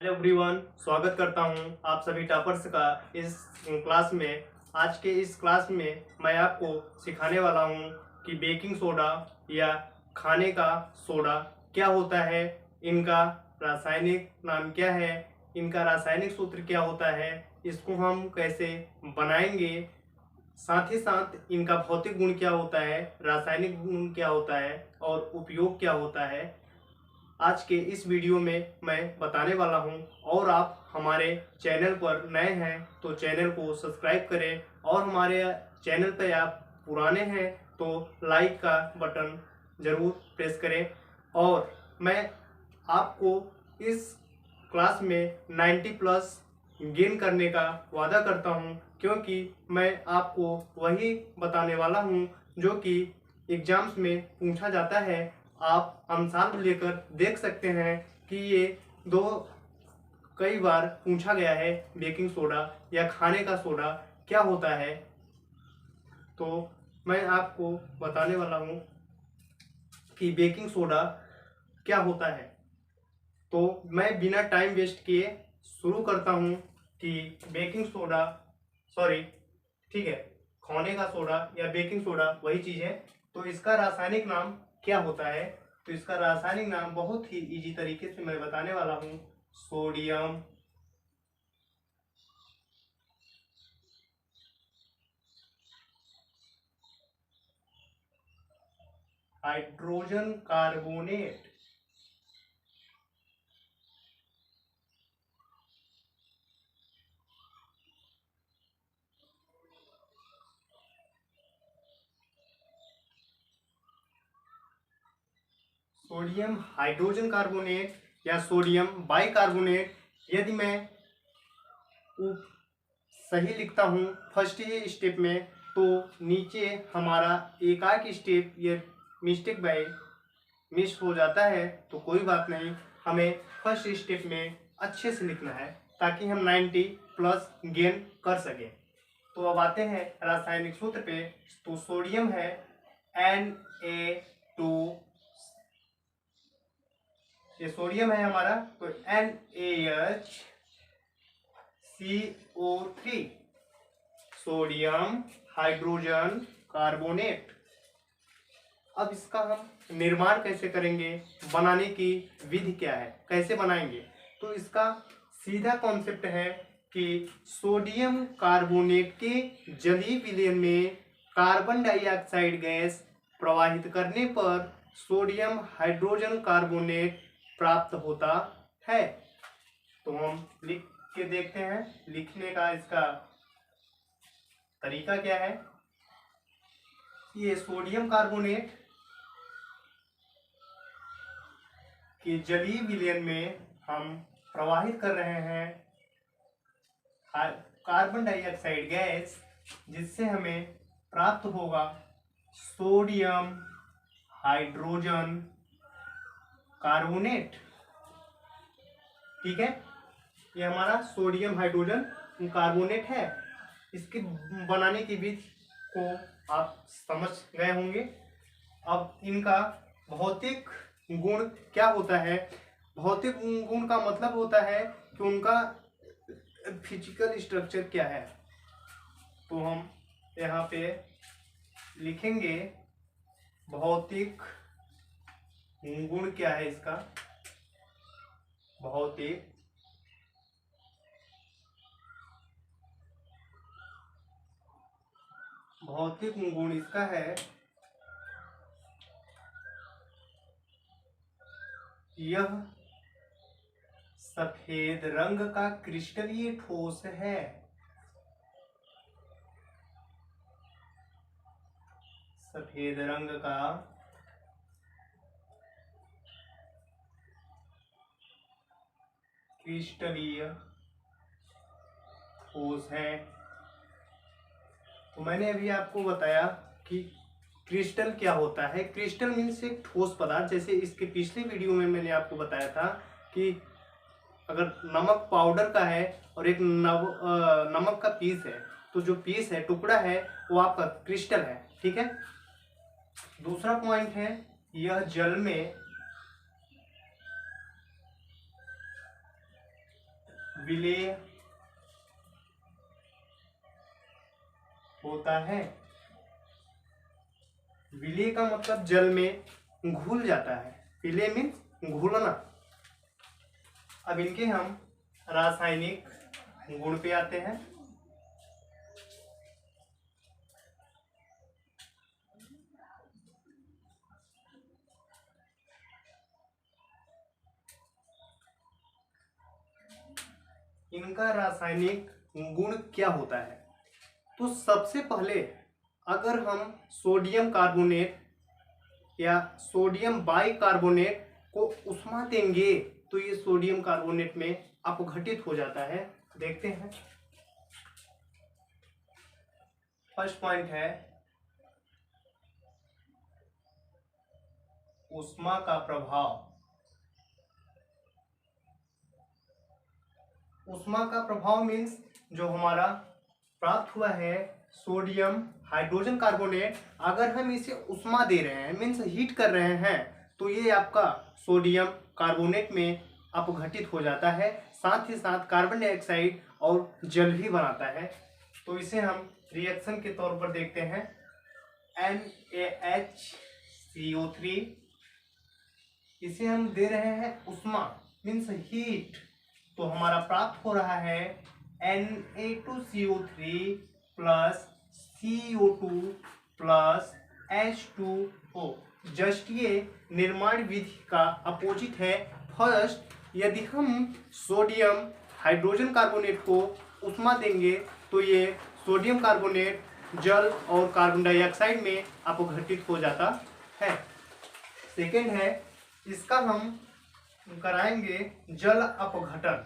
Hello everyone, स्वागत करता हूं आप सभी टॉपर्स का इस क्लास में। आज के इस क्लास में मैं आपको सिखाने वाला हूं कि बेकिंग सोडा या खाने का सोडा क्या होता है, इनका रासायनिक नाम क्या है, इनका रासायनिक सूत्र क्या होता है, इसको हम कैसे बनाएंगे, साथ ही साथ इनका भौतिक गुण क्या होता है, रासायनिक गुण क्या होता है और उपयोग क्या होता है, आज के इस वीडियो में मैं बताने वाला हूं। और आप हमारे चैनल पर नए हैं तो चैनल को सब्सक्राइब करें, और हमारे चैनल पर आप पुराने हैं तो लाइक का बटन ज़रूर प्रेस करें। और मैं आपको इस क्लास में 90 प्लस गेन करने का वादा करता हूं, क्योंकि मैं आपको वही बताने वाला हूं जो कि एग्जाम्स में पूछा जाता है। आप आंसर लेकर देख सकते हैं कि ये दो कई बार पूछा गया है, बेकिंग सोडा या खाने का सोडा क्या होता है। तो मैं आपको बताने वाला हूँ कि बेकिंग सोडा क्या होता है। तो मैं बिना टाइम वेस्ट किए शुरू करता हूँ कि बेकिंग सोडा, सॉरी ठीक है, खाने का सोडा या बेकिंग सोडा वही चीज़ है। तो इसका रासायनिक नाम क्या होता है? तो इसका रासायनिक नाम बहुत ही इजी तरीके से मैं बताने वाला हूँ। Sodium hydrogen carbonate. Sodium hydrogen carbonate या सोडियम बाइकार्बोनेट। यदि मैं सही लिखता हूँ फर्स्ट ही स्टेप में, तो नीचे हमारा एक आध स्टेप ये मिस्टेक बाय मिस हो जाता है, तो कोई बात नहीं, हमें फर्स्ट स्टेप में अच्छे से लिखना है ताकि हम 90 प्लस गेन कर सकें। तो अब आते हैं रासायनिक सूत्र पे। तो सोडियम है Na2, ये सोडियम है हमारा, तो NaHCO3, सोडियम हाइड्रोजन कार्बोनेट। अब इसका हम निर्माण कैसे करेंगे, बनाने की विधि क्या है, कैसे बनाएंगे? तो इसका सीधा कॉन्सेप्ट है कि सोडियम कार्बोनेट के जलीय विलयन में कार्बन डाइऑक्साइड गैस प्रवाहित करने पर सोडियम हाइड्रोजन कार्बोनेट प्राप्त होता है। तो हम लिख के देखते हैं, लिखने का इसका तरीका क्या है। ये सोडियम कार्बोनेट कि जलीय विलयन में हम प्रवाहित कर रहे हैं कार्बन डाइऑक्साइड गैस, जिससे हमें प्राप्त होगा सोडियम हाइड्रोजन कार्बोनेट। ठीक है, ये हमारा सोडियम हाइड्रोजन कार्बोनेट है। इसके बनाने की विधि को आप समझ गए होंगे। अब इनका भौतिक गुण क्या होता है? भौतिक गुण का मतलब होता है कि उनका फिजिकल स्ट्रक्चर क्या है। तो हम यहाँ पे लिखेंगे भौतिक गुण क्या है इसका। भौतिक भौतिक गुण इसका है, यह सफेद रंग का क्रिस्टलीय ठोस है। सफेद रंग का क्रिस्टलीय ठोस है। तो मैंने अभी आपको बताया कि क्रिस्टल क्या होता है। क्रिस्टल मीन्स एक ठोस पदार्थ। जैसे इसके पिछले वीडियो में मैंने आपको बताया था कि अगर नमक पाउडर का है और एक नमक का पीस है, तो जो पीस है, टुकड़ा है, वो आपका क्रिस्टल है। ठीक है। दूसरा पॉइंट है, यह जल में विलेय होता है। विलेय का मतलब जल में घुल जाता है। विलेय मीन्स घुलना। अब इनके हम रासायनिक गुण पे आते हैं। इनका रासायनिक गुण क्या होता है? तो सबसे पहले अगर हम सोडियम कार्बोनेट या सोडियम बाइकार्बोनेट को उष्मा देंगे तो ये सोडियम कार्बोनेट में अपघटित हो जाता है। देखते हैं। फर्स्ट पॉइंट है उष्मा का प्रभाव। उष्मा का प्रभाव मीन्स जो हमारा प्राप्त हुआ है सोडियम हाइड्रोजन कार्बोनेट, अगर हम इसे उष्मा दे रहे हैं मीन्स हीट कर रहे हैं तो ये आपका सोडियम कार्बोनेट में अपघटित हो जाता है। साथ ही साथ कार्बन डाइऑक्साइड और जल भी बनाता है। तो इसे हम रिएक्शन के तौर पर देखते हैं। NaHCO3 इसे हम दे रहे हैं उष्मा मीन्स हीट, तो हमारा प्राप्त हो रहा है Na2CO3 plus CO2 plus H2O। Just ये निर्माण विधि का अपोजिट है। फर्स्ट यदि हम सोडियम हाइड्रोजन कार्बोनेट को उष्मा देंगे तो ये सोडियम कार्बोनेट जल और कार्बन डाइऑक्साइड में अपघटित हो जाता है। सेकेंड है इसका हम कराएंगे जल अपघटन।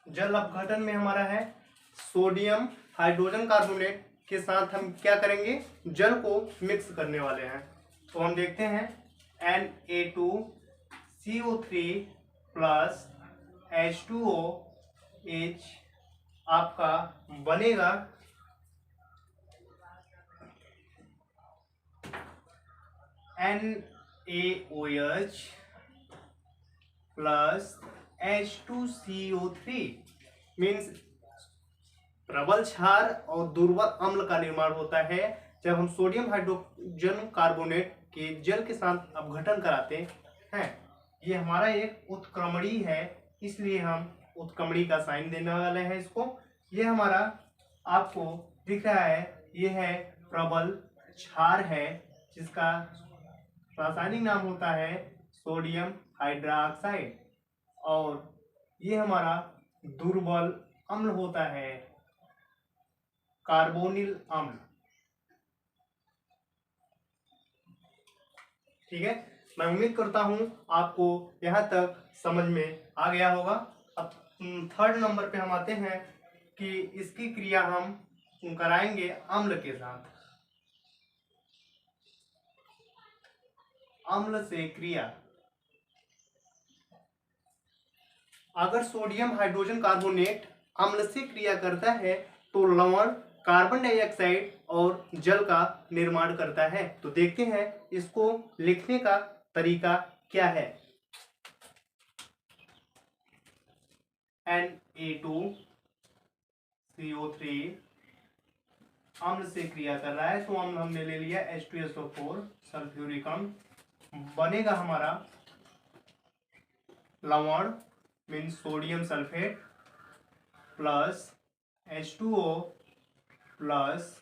जल अपघटन में हमारा है सोडियम हाइड्रोजन कार्बोनेट के साथ हम क्या करेंगे, जल को मिक्स करने वाले हैं। तो हम देखते हैं Na2CO3 प्लस H2OH आपका बनेगा NaOH प्लस H2CO3 मीन्स प्रबल क्षार और दुर्बल अम्ल का निर्माण होता है जब हम सोडियम हाइड्रोजन कार्बोनेट के जल के साथ अपघटन कराते हैं। ये हमारा एक उत्क्रमणी है, इसलिए हम उत्क्रमणी का साइन देने वाले हैं इसको। ये हमारा आपको दिख रहा है, ये है प्रबल क्षार है जिसका रासायनिक नाम होता है सोडियम हाइड्रोक्साइड, और ये हमारा दुर्बल अम्ल होता है कार्बोनिल अम्ल। ठीक है, मैं उम्मीद करता हूं आपको यहां तक समझ में आ गया होगा। अब थर्ड नंबर पे हम आते हैं कि इसकी क्रिया हम कराएंगे अम्ल के साथ। अम्ल से क्रिया, अगर सोडियम हाइड्रोजन कार्बोनेट अम्ल से क्रिया करता है तो लवण कार्बन डाइऑक्साइड और जल का निर्माण करता है। तो देखते हैं इसको लिखने का तरीका क्या है। Na2CO3 अम्ल से क्रिया कर रहा है, तो अम्ल हमने ले लिया H2SO4 सल्फ्यूरिक अम्ल, बनेगा हमारा लवण means sodium sulphate plus H2O plus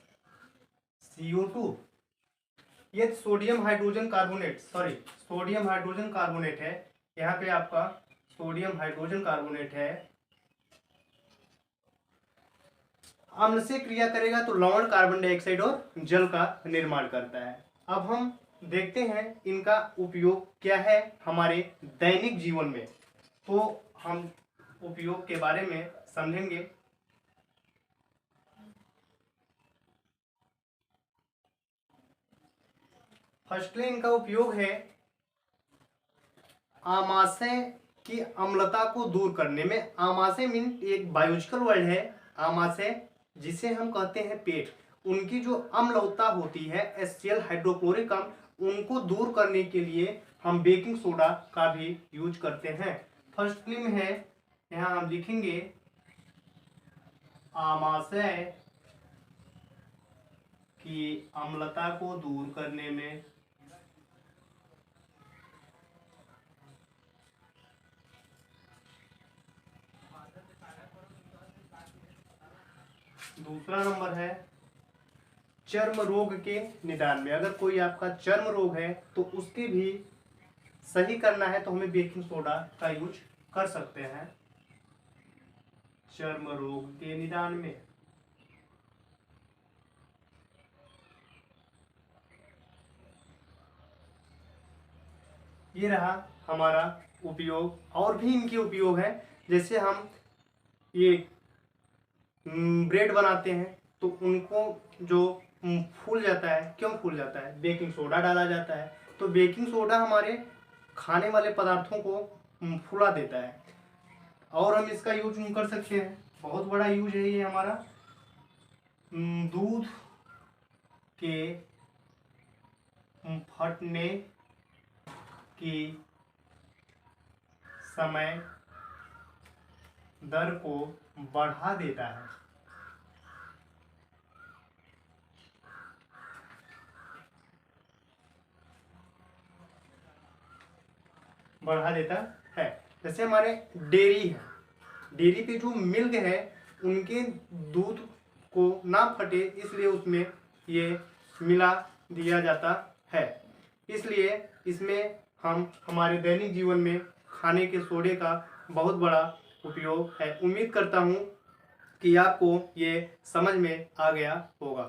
CO2। ये सोडियम हाइड्रोजन कार्बोनेट है। यहाँ पे आपका सोडियम हाइड्रोजन कार्बोनेट है, अम्ल से क्रिया करेगा तो लवण कार्बन डाइऑक्साइड और जल का निर्माण करता है। अब हम देखते हैं इनका उपयोग क्या है हमारे दैनिक जीवन में, तो हम उपयोग के बारे में समझेंगे। फर्स्टली इनका उपयोग है आमाशय की अम्लता को दूर करने में। आमाशय मीन एक बायोलॉजिकल वर्ड है, आमाशय जिसे हम कहते हैं पेट, उनकी जो अम्लवता होती है HCl हाइड्रोक्लोरिक अम्ल, उनको दूर करने के लिए हम बेकिंग सोडा का भी यूज करते हैं। फर्स्ट फिल्म है, यहाँ हम लिखेंगे आमाशय की अम्लता को दूर करने में दूसरा नंबर है चर्म रोग के निदान में। अगर कोई आपका चर्म रोग है तो उसके भी सही करना है तो हमें बेकिंग सोडा का यूज कर सकते हैं चर्म रोग के निदान में। ये रहा हमारा उपयोग। और भी इनके उपयोग है, जैसे हम ये ब्रेड बनाते हैं तो उनको जो फूल जाता है, क्यों फूल जाता है? बेकिंग सोडा डाला जाता है। तो बेकिंग सोडा हमारे खाने वाले पदार्थों को फुला देता है। और हम इसका यूज कर सकते हैं, बहुत बड़ा यूज है ये हमारा, दूध के फटने की समय दर को बढ़ा देता है। बढ़ा देता है। जैसे हमारे डेयरी है, डेयरी पे जो मिल्क है उनके दूध को ना फटे इसलिए उसमें ये मिला दिया जाता है। इसलिए इसमें हम हमारे दैनिक जीवन में खाने के सोडे का बहुत बड़ा उपयोग है। उम्मीद करता हूँ कि आपको ये समझ में आ गया होगा।